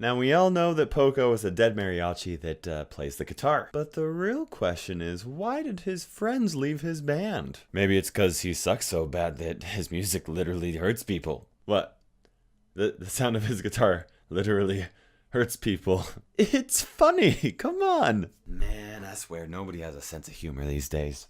Now, we all know that Poco is a dead mariachi that plays the guitar. But the real question is, why did his friends leave his band? Maybe it's because he sucks so bad that his music literally hurts people. What? The sound of his guitar literally hurts people. It's funny, come on. Man, I swear nobody has a sense of humor these days.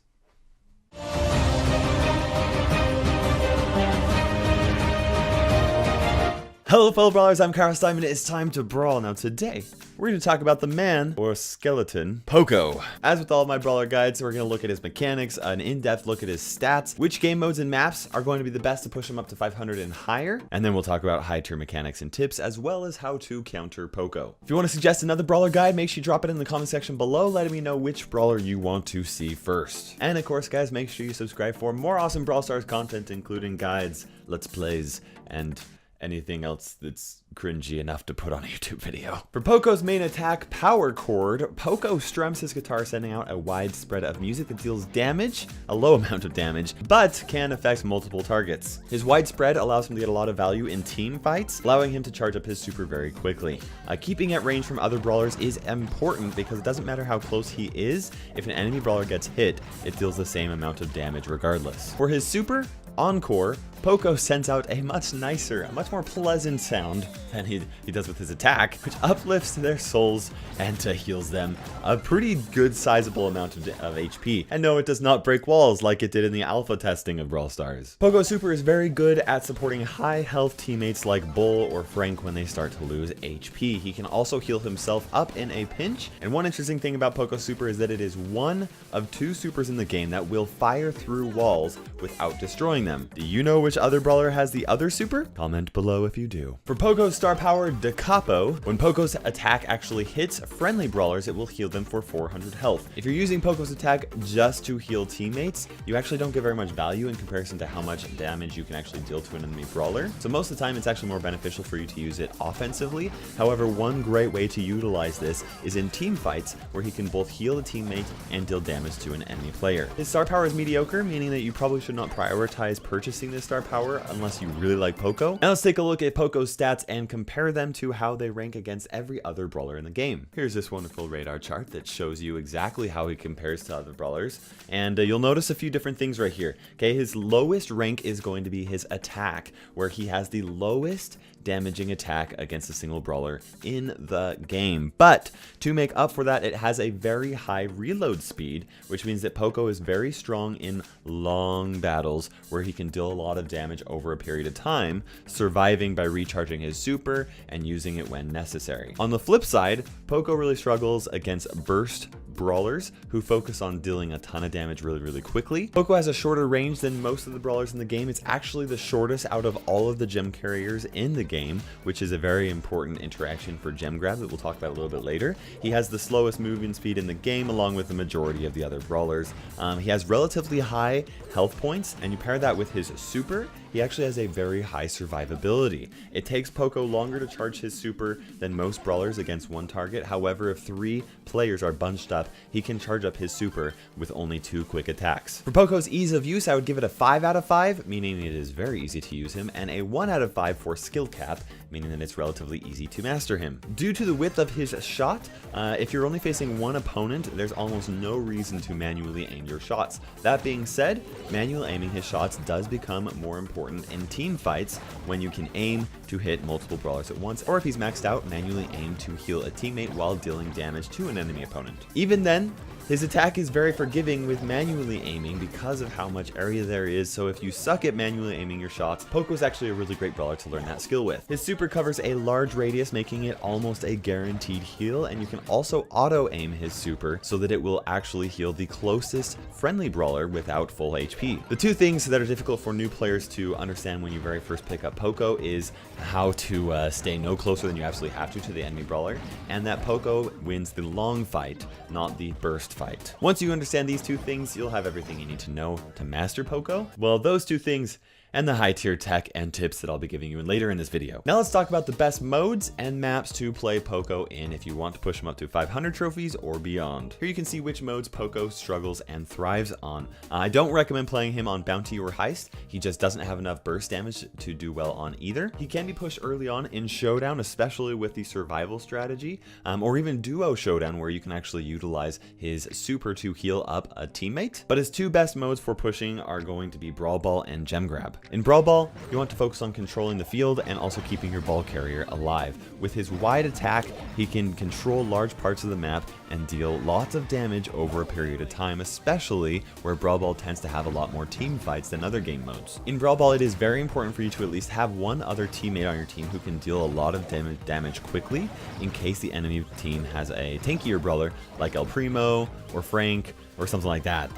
Hello fellow brawlers, I'm KairosTime and it is time to brawl. Now today, we're going to talk about the man, or skeleton, Poco. As with all of my brawler guides, we're going to look at his mechanics, an in-depth look at his stats, which game modes and maps are going to be the best to push him up to 500 and higher, and then we'll talk about high tier mechanics and tips, as well as how to counter Poco. If you want to suggest another brawler guide, make sure you drop it in the comment section below, letting me know which brawler you want to see first. And of course guys, make sure you subscribe for more awesome Brawl Stars content, including guides, let's plays, and anything else that's cringy enough to put on a YouTube video. For Poco's main attack, Power Chord, Poco strums his guitar, sending out a wide spread of music that deals damage, a low amount of damage, but can affect multiple targets. His wide spread allows him to get a lot of value in team fights, allowing him to charge up his super very quickly. Keeping at range from other brawlers is important because it doesn't matter how close he is, if an enemy brawler gets hit, it deals the same amount of damage regardless. For his super, Encore, Poco sends out a much nicer, a much more pleasant sound than he does with his attack, which uplifts their souls and heals them a pretty good sizable amount of HP. And no, it does not break walls like it did in the alpha testing of Brawl Stars. Poco's super is very good at supporting high health teammates like Bull or Frank when they start to lose HP. He can also heal himself up in a pinch, and one interesting thing about Poco's super is that it is one of two supers in the game that will fire through walls without destroying them. Do you know which other brawler has the other super? Comment below if you do. For Poco's star power, Da Capo, when Poco's attack actually hits friendly brawlers, it will heal them for 400 health. If you're using Poco's attack just to heal teammates, you actually don't get very much value in comparison to how much damage you can actually deal to an enemy brawler. So most of the time, it's actually more beneficial for you to use it offensively. However, one great way to utilize this is in team fights, where he can both heal a teammate and deal damage to an enemy player. His star power is mediocre, meaning that you probably should not prioritize purchasing this star power unless you really like Poco. Now let's take a look at Poco's stats and compare them to how they rank against every other brawler in the game. Here's this wonderful radar chart that shows you exactly how he compares to other brawlers, and you'll notice a few different things right here. Okay, his lowest rank is going to be his attack, where he has the lowest damaging attack against a single brawler in the game. But to make up for that, it has a very high reload speed, which means that Poco is very strong in long battles where he can deal a lot of damage over a period of time, surviving by recharging his super and using it when necessary. On the flip side, Poco really struggles against burst brawlers who focus on dealing a ton of damage really quickly. Poco has a shorter range than most of the brawlers in the game. It's actually the shortest out of all of the gem carriers in the game, which is a very important interaction for gem grab that we'll talk about a little bit later. He has the slowest movement speed in the game, along with the majority of the other brawlers. He has relatively high health points, and you pair that with his super, he actually has a very high survivability. It takes Poco longer to charge his super than most brawlers against one target. However, if 3 players are bunched up, he can charge up his super with only 2 quick attacks. For Poco's ease of use, I would give it a 5 out of 5, meaning it is very easy to use him, and a 1 out of 5 for skill cap, meaning that it's relatively easy to master him. Due to the width of his shot, if you're only facing one opponent, there's almost no reason to manually aim your shots. That being said, manual aiming his shots does become more important in team fights when you can aim to hit multiple brawlers at once, or if he's maxed out, manually aim to heal a teammate while dealing damage to an enemy opponent. Even then, his attack is very forgiving with manually aiming because of how much area there is, so if you suck at manually aiming your shots, Poco is actually a really great brawler to learn that skill with. His super covers a large radius, making it almost a guaranteed heal, and you can also auto aim his super so that it will actually heal the closest friendly brawler without full HP. The two things that are difficult for new players to understand when you very first pick up Poco is how to stay no closer than you absolutely have to the enemy brawler, and that Poco wins the long fight, not the burst fight. Once you understand these two things, you'll have everything you need to know to master Poco. Well, those two things and the high tier tech and tips that I'll be giving you later in this video. Now let's talk about the best modes and maps to play Poco in if you want to push him up to 500 trophies or beyond. Here you can see which modes Poco struggles and thrives on. I don't recommend playing him on Bounty or Heist. He just doesn't have enough burst damage to do well on either. He can be pushed early on in Showdown, especially with the survival strategy, or even Duo Showdown, where you can actually utilize his super to heal up a teammate. But his two best modes for pushing are going to be Brawl Ball and Gem Grab. In Brawl Ball, you want to focus on controlling the field and also keeping your ball carrier alive. With his wide attack, he can control large parts of the map and deal lots of damage over a period of time, especially where Brawl Ball tends to have a lot more team fights than other game modes. In Brawl Ball, it is very important for you to at least have one other teammate on your team who can deal a lot of damage quickly in case the enemy team has a tankier brawler like El Primo or Frank or something like that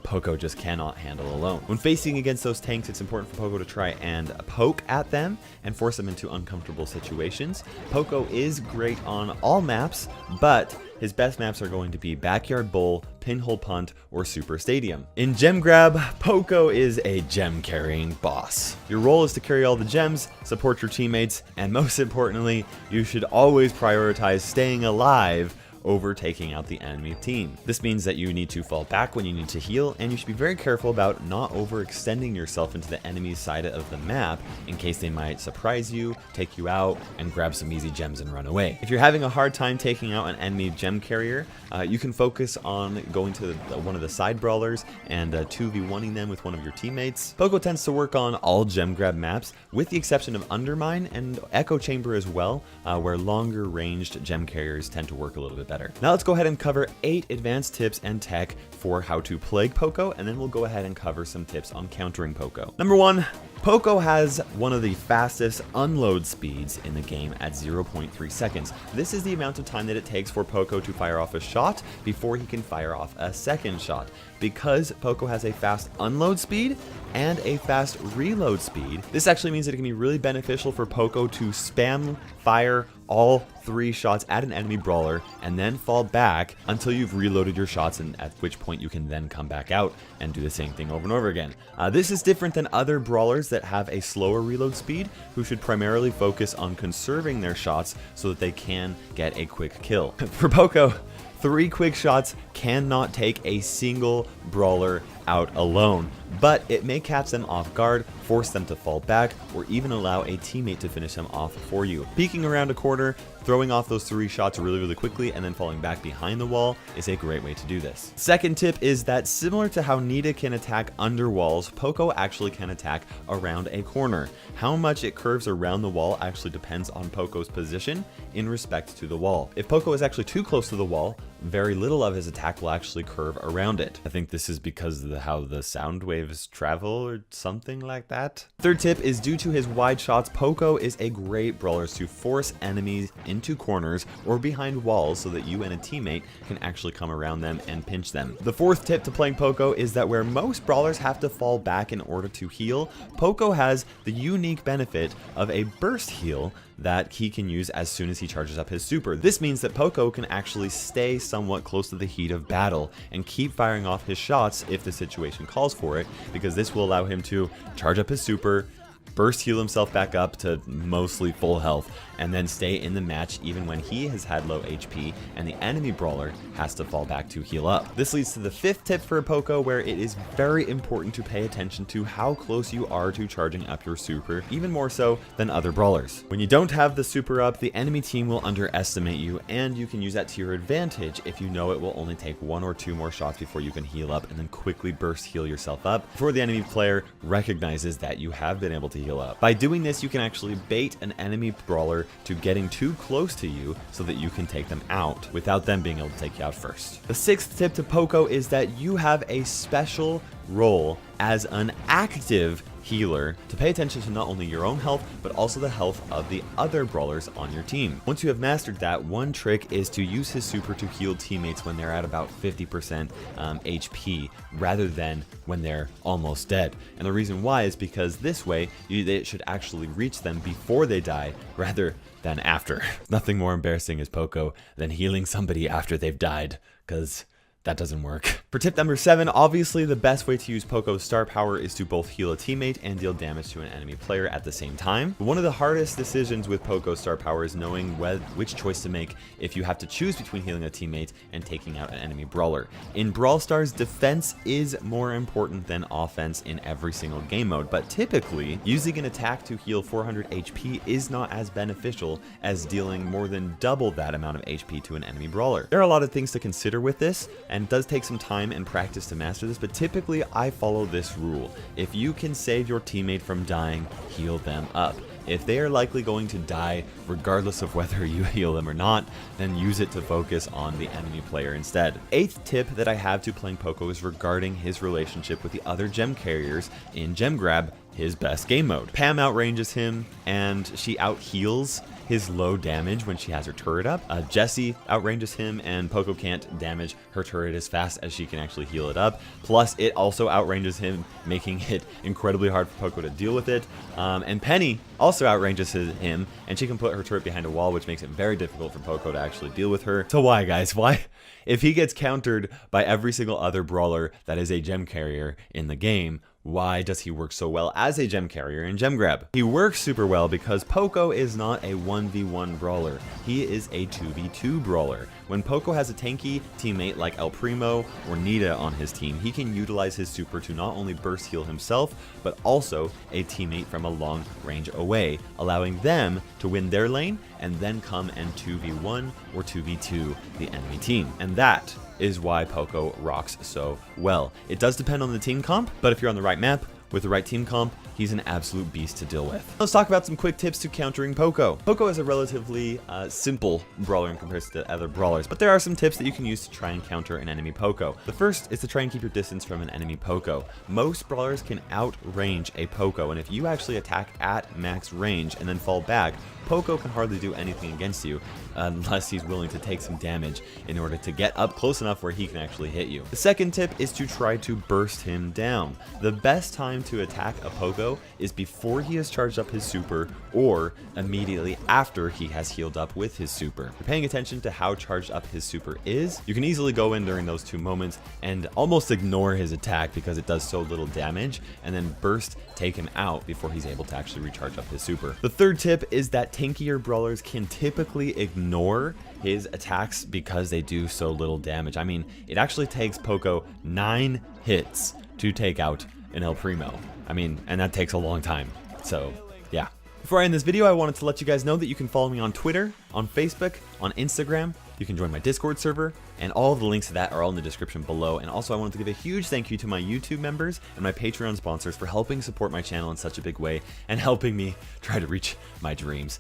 Poco just cannot handle alone. When facing against those tanks, it's important for Poco to try and poke at them and force them into uncomfortable situations. Poco is great on all maps, but his best maps are going to be Backyard Bowl, Pinhole Punt, or Super Stadium. In Gem Grab, Poco is a gem carrying boss. Your role is to carry all the gems, support your teammates, and most importantly, you should always prioritize staying alive over taking out the enemy team. This means that you need to fall back when you need to heal, and you should be very careful about not overextending yourself into the enemy's side of the map in case they might surprise you, take you out, and grab some easy gems and run away. If you're having a hard time taking out an enemy gem carrier, you can focus on going to one of the side brawlers and 2v1ing them with one of your teammates. Poco tends to work on all gem grab maps, with the exception of Undermine and Echo Chamber as well, where longer ranged gem carriers tend to work a little bit better. Now let's go ahead and cover 8 advanced tips and tech for how to plague Poco, and then we'll go ahead and cover some tips on countering Poco. Number 1, Poco has one of the fastest unload speeds in the game at 0.3 seconds. This is the amount of time that it takes for Poco to fire off a shot before he can fire off a second shot. Because Poco has a fast unload speed and a fast reload speed, this actually means that it can be really beneficial for Poco to spam fire all 3 shots at an enemy brawler and then fall back until you've reloaded your shots, and at which point you can then come back out and do the same thing over and over again. This is different than other brawlers that have a slower reload speed, who should primarily focus on conserving their shots so that they can get a quick kill. For Poco, 3 quick shots cannot take a single brawler out alone, but it may catch them off guard, force them to fall back, or even allow a teammate to finish them off for you. Peeking around a corner, throwing off those 3 shots really quickly, and then falling back behind the wall is a great way to do this. Second tip is that similar to how Nita can attack under walls, Poco actually can attack around a corner. How much it curves around the wall actually depends on Poco's position in respect to the wall. If Poco is actually too close to the wall, very little of his attack will actually curve around it. I think this is because of how the sound waves travel or something like that. Third tip is, due to his wide shots, Poco is a great brawler to force enemies into corners or behind walls so that you and a teammate can actually come around them and pinch them. The fourth tip to playing Poco is that where most brawlers have to fall back in order to heal, Poco has the unique benefit of a burst heal that he can use as soon as he charges up his super. This means that Poco can actually stay somewhat close to the heat of battle and keep firing off his shots if the situation calls for it, because this will allow him to charge up his super, burst heal himself back up to mostly full health, and then stay in the match even when he has had low HP and the enemy brawler has to fall back to heal up. This leads to the 5th tip for Poco, where it is very important to pay attention to how close you are to charging up your super, even more so than other brawlers. When you don't have the super up, the enemy team will underestimate you, and you can use that to your advantage if you know it will only take 1 or 2 more shots before you can heal up, and then quickly burst heal yourself up before the enemy player recognizes that you have been able to heal up. By doing this, you can actually bait an enemy brawler to getting too close to you so that you can take them out without them being able to take you out first. The 6th tip to Poco is that you have a special role as an active healer to pay attention to not only your own health, but also the health of the other brawlers on your team. Once you have mastered that, one trick is to use his super to heal teammates when they're at about 50% HP, rather than when they're almost dead. And the reason why is because this way, it should actually reach them before they die, rather than after. Nothing more embarrassing as Poco than healing somebody after they've died, because that doesn't work. For tip number 7, obviously the best way to use Poco's star power is to both heal a teammate and deal damage to an enemy player at the same time. But one of the hardest decisions with Poco's star power is knowing which choice to make if you have to choose between healing a teammate and taking out an enemy brawler. In Brawl Stars, defense is more important than offense in every single game mode, but typically using an attack to heal 400 HP is not as beneficial as dealing more than double that amount of HP to an enemy brawler. There are a lot of things to consider with this, and it does take some time and practice to master this, but typically I follow this rule. If you can save your teammate from dying, heal them up. If they are likely going to die regardless of whether you heal them or not, then use it to focus on the enemy player instead. 8th tip that I have to playing Poco is regarding his relationship with the other gem carriers in Gem Grab, his best game mode. Pam outranges him and she out heals his low damage when she has her turret up. Jessie outranges him and Poco can't damage her turret as fast as she can actually heal it up. Plus it also outranges him, making it incredibly hard for Poco to deal with it. And Penny also outranges him and she can put her turret behind a wall, which makes it very difficult for Poco to actually deal with her. So why, guys? Why? If he gets countered by every single other brawler that is a gem carrier in the game, why does he work so well as a gem carrier in Gem Grab? He works super well because Poco is not a 1v1 brawler. He is a 2v2 brawler. When Poco has a tanky teammate like El Primo or Nita on his team, he can utilize his super to not only burst heal himself, but also a teammate from a long range away, allowing them to win their lane and then come and 2v1 or 2v2 the enemy team. And that is why Poco rocks so well. It does depend on the team comp, but if you're on the right map with the right team comp, he's an absolute beast to deal with. Let's talk about some quick tips to countering Poco. Poco is a relatively simple brawler in comparison to other brawlers, but there are some tips that you can use to try and counter an enemy Poco. The first is to try and keep your distance from an enemy Poco. Most brawlers can outrange a Poco, and if you actually attack at max range and then fall back, Poco can hardly do anything against you unless he's willing to take some damage in order to get up close enough where he can actually hit you. The second tip is to try to burst him down. The best time to attack a Poco is before he has charged up his super or immediately after he has healed up with his super. If you're paying attention to how charged up his super is, you can easily go in during those 2 moments and almost ignore his attack because it does so little damage, and then burst, take him out before he's able to actually recharge up his super. The third tip is that tankier brawlers can typically ignore his attacks because they do so little damage. I mean, it actually takes Poco 9 hits to take out an El Primo. I mean, and that takes a long time. So, yeah. Before I end this video, I wanted to let you guys know that you can follow me on Twitter, on Facebook, on Instagram. You can join my Discord server, and all of the links to that are all in the description below. And also, I wanted to give a huge thank you to my YouTube members and my Patreon sponsors for helping support my channel in such a big way and helping me try to reach my dreams.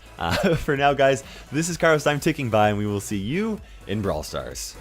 For now, guys, this is KairosTime ticking by, and we will see you in Brawl Stars.